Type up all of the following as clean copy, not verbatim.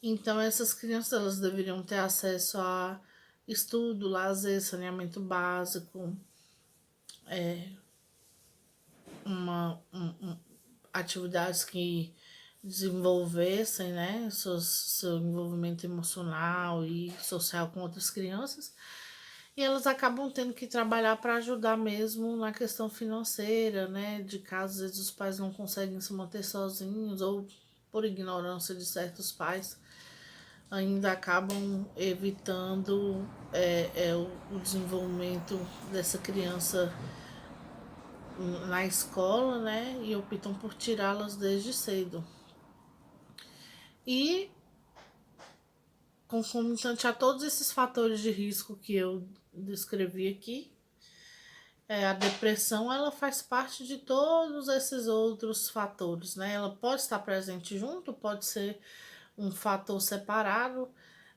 Então essas crianças elas deveriam ter acesso a estudo, lazer, saneamento básico, atividades que desenvolvessem, né, seu envolvimento emocional e social com outras crianças. E elas acabam tendo que trabalhar para ajudar mesmo na questão financeira, né? De casos, às vezes os pais não conseguem se manter sozinhos ou por ignorância de certos pais ainda acabam evitando o desenvolvimento dessa criança na escola, né? E optam por tirá-las desde cedo. E concomitante a todos esses fatores de risco que eu descrevi aqui, a depressão ela faz parte de todos esses outros fatores, né? Ela pode estar presente junto, pode ser um fator separado,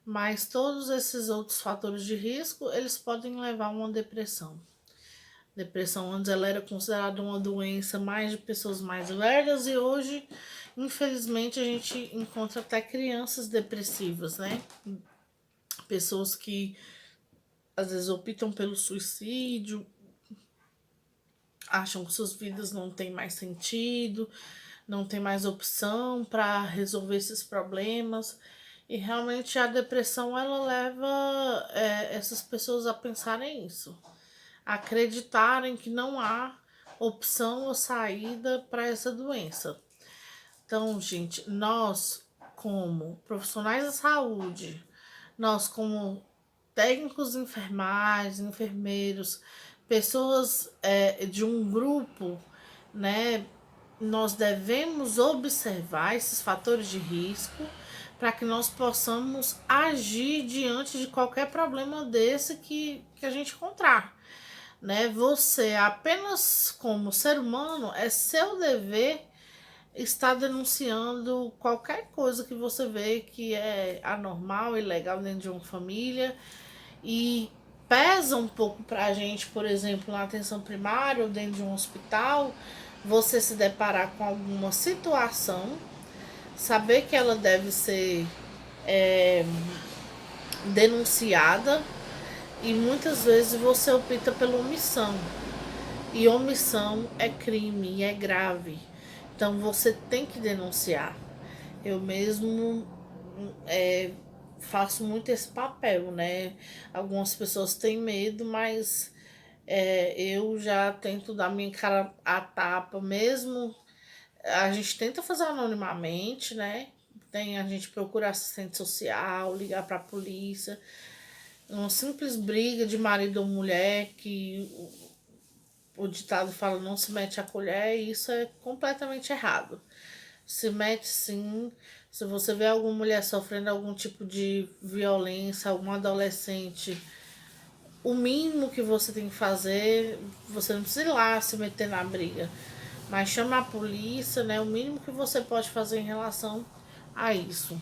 mas todos esses outros fatores de risco, eles podem levar a uma depressão. Depressão antes ela era considerada uma doença mais de pessoas mais velhas e hoje, infelizmente, a gente encontra até crianças depressivas, né? Pessoas que às vezes optam pelo suicídio, acham que suas vidas não têm mais sentido, não tem mais opção para resolver esses problemas. E realmente a depressão ela leva essas pessoas a pensarem isso, a acreditarem que não há opção ou saída para essa doença. Então, gente, nós como profissionais da saúde, nós como técnicos de enfermagem, enfermeiros, pessoas de um grupo, né? Nós devemos observar esses fatores de risco para que nós possamos agir diante de qualquer problema desse que a gente encontrar, né? Você apenas como ser humano é seu dever estar denunciando qualquer coisa que você vê que é anormal, ilegal dentro de uma família e pesa um pouco pra gente, por exemplo, na atenção primária ou dentro de um hospital, você se deparar com alguma situação, saber que ela deve ser denunciada e muitas vezes você opta pela omissão. E omissão é crime, é grave. Então você tem que denunciar. Eu mesmo é, faço muito esse papel, né? Algumas pessoas têm medo, mas eu já tento dar minha cara a tapa, mesmo a gente tenta fazer anonimamente, né? A gente procura assistente social, ligar para a polícia. Uma simples briga de marido ou mulher que o ditado fala não se mete a colher, e isso é completamente errado. Se mete sim. Se você vê alguma mulher sofrendo algum tipo de violência, algum adolescente, o mínimo que você tem que fazer, você não precisa ir lá se meter na briga, mas chama a polícia, né? O mínimo que você pode fazer em relação a isso.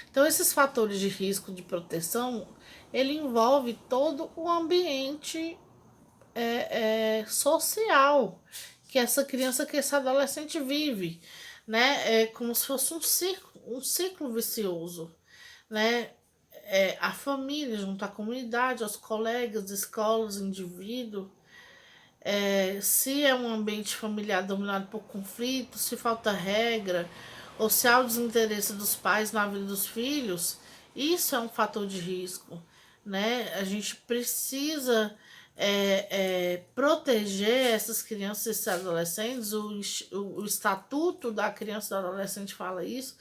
Então, esses fatores de risco de proteção, ele envolve todo o ambiente social que essa criança, que esse adolescente vive, né? É como se fosse um ciclo vicioso, né? A família, junto à comunidade, aos colegas, escolas, indivíduo. Se é um ambiente familiar dominado por conflitos, se falta regra, ou se há o desinteresse dos pais na vida dos filhos, isso é um fator de risco, né? A gente precisa proteger essas crianças e esses adolescentes. O Estatuto da Criança e do Adolescente fala isso.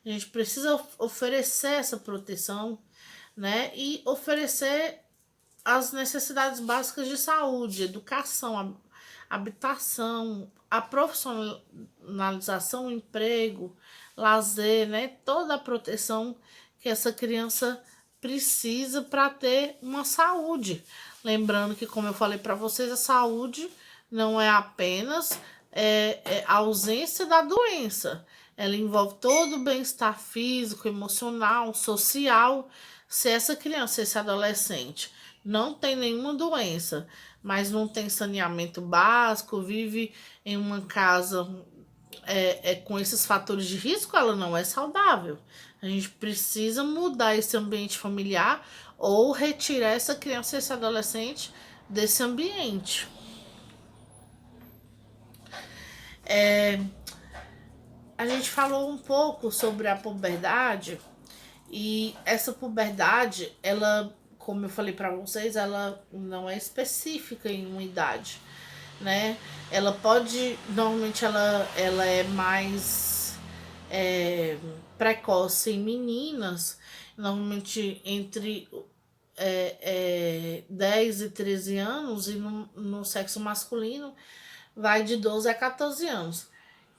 A gente precisa oferecer essa proteção, né? E oferecer as necessidades básicas de saúde, educação, habitação, a profissionalização, o emprego, lazer, né? Toda a proteção que essa criança precisa para ter uma saúde. Lembrando que, como eu falei para vocês, a saúde não é apenas a ausência da doença. Ela envolve todo o bem-estar físico, emocional, social. Se essa criança, esse adolescente, não tem nenhuma doença, mas não tem saneamento básico, vive em uma casa com esses fatores de risco, ela não é saudável. A gente precisa mudar esse ambiente familiar ou retirar essa criança e esse adolescente desse ambiente. A gente falou um pouco sobre a puberdade e essa puberdade, ela, como eu falei para vocês, ela não é específica em uma idade, né? Ela pode, normalmente ela é mais precoce em meninas, normalmente entre 10 e 13 anos, e no sexo masculino vai de 12 a 14 anos.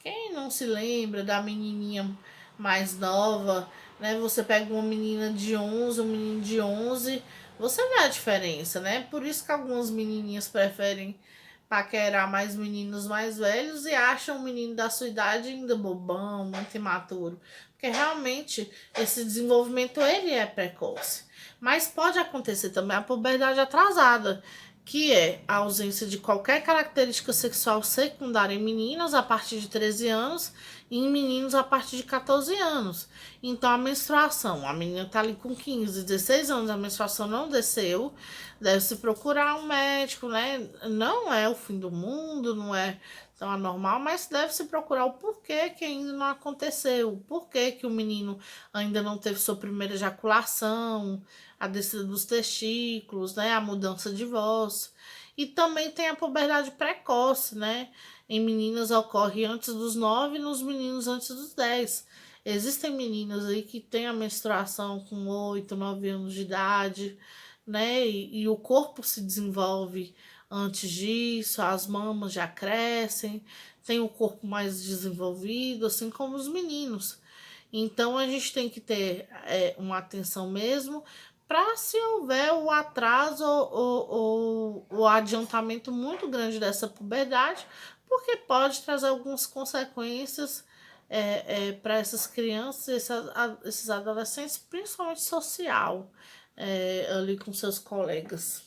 Quem não se lembra da menininha mais nova, né? Você pega uma menina de 11, um menino de 11, você vê a diferença, né? Por isso que algumas menininhas preferem paquerar mais meninos mais velhos e acham o menino da sua idade ainda bobão, muito imaturo. Porque realmente esse desenvolvimento ele é precoce. Mas pode acontecer também a puberdade atrasada, que é a ausência de qualquer característica sexual secundária em meninas a partir de 13 anos e em meninos a partir de 14 anos. Então, a menstruação, a menina está ali com 15, 16 anos, a menstruação não desceu, deve-se procurar um médico, né? Não é o fim do mundo, não é tão anormal, mas deve-se procurar o porquê que ainda não aconteceu, o porquê que o menino ainda não teve sua primeira ejaculação, a descida dos testículos, né, a mudança de voz. E também tem a puberdade precoce, né? Em meninas ocorre antes dos 9 e nos meninos antes dos 10. Existem meninas aí que têm a menstruação com 8, 9 anos de idade, né? E o corpo se desenvolve antes disso, as mamas já crescem, tem o corpo mais desenvolvido, assim como os meninos. Então a gente tem que ter uma atenção mesmo para se houver o atraso ou o adiantamento muito grande dessa puberdade, porque pode trazer algumas consequências para essas crianças, esses adolescentes, principalmente social, ali com seus colegas.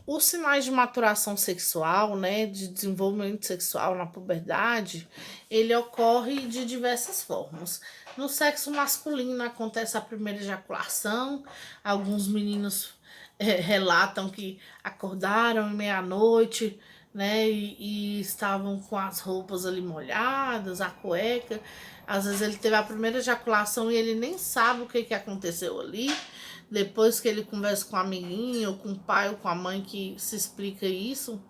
Os sinais de maturação sexual, né, de desenvolvimento sexual na puberdade, ele ocorre de diversas formas. No sexo masculino acontece a primeira ejaculação, alguns meninos relatam que acordaram em meia-noite, né, e estavam com as roupas ali molhadas, a cueca. Às vezes ele teve a primeira ejaculação e ele nem sabe o que aconteceu ali. Depois que ele conversa com a amiguinha, ou com o pai, ou com a mãe que se explica isso,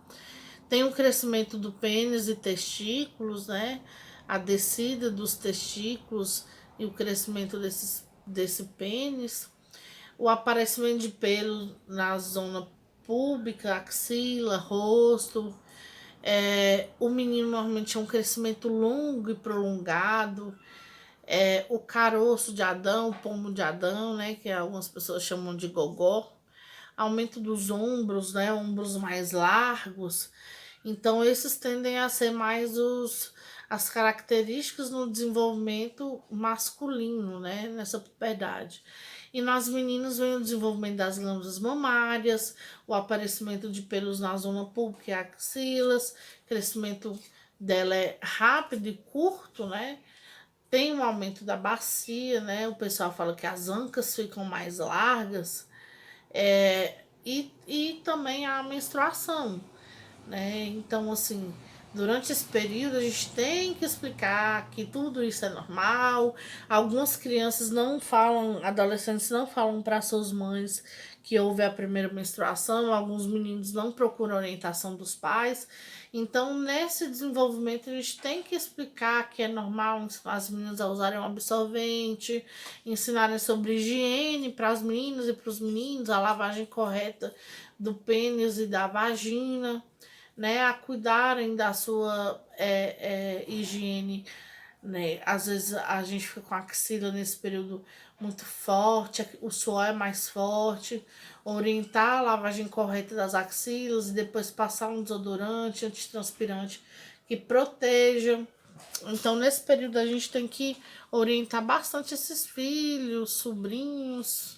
tem o crescimento do pênis e testículos, né? A descida dos testículos e o crescimento desse pênis. O aparecimento de pelo na zona pública, axila, rosto. O menino normalmente é um crescimento longo e prolongado. O caroço de Adão, o pomo de Adão, né, que algumas pessoas chamam de gogó, aumento dos ombros, né, ombros mais largos. Então, esses tendem a ser mais as características no desenvolvimento masculino, né, nessa puberdade. E nas meninas vem o desenvolvimento das glândulas mamárias, o aparecimento de pelos na zona pública e axilas, crescimento dela é rápido e curto, né? Tem um aumento da bacia, né? O pessoal fala que as ancas ficam mais largas. E também a menstruação, né? Então, assim, durante esse período a gente tem que explicar que tudo isso é normal. Algumas crianças não falam, adolescentes não falam para suas mães que houve a primeira menstruação, alguns meninos não procuram orientação dos pais. Então, nesse desenvolvimento, a gente tem que explicar que é normal as meninas a usarem um absorvente, ensinarem sobre higiene para as meninas e para os meninos, a lavagem correta do pênis e da vagina, né, a cuidarem da sua higiene, né? Às vezes a gente fica com a axila nesse período muito forte, o suor é mais forte, orientar a lavagem correta das axilas e depois passar um desodorante antitranspirante que proteja. Então, nesse período a gente tem que orientar bastante esses filhos, sobrinhos.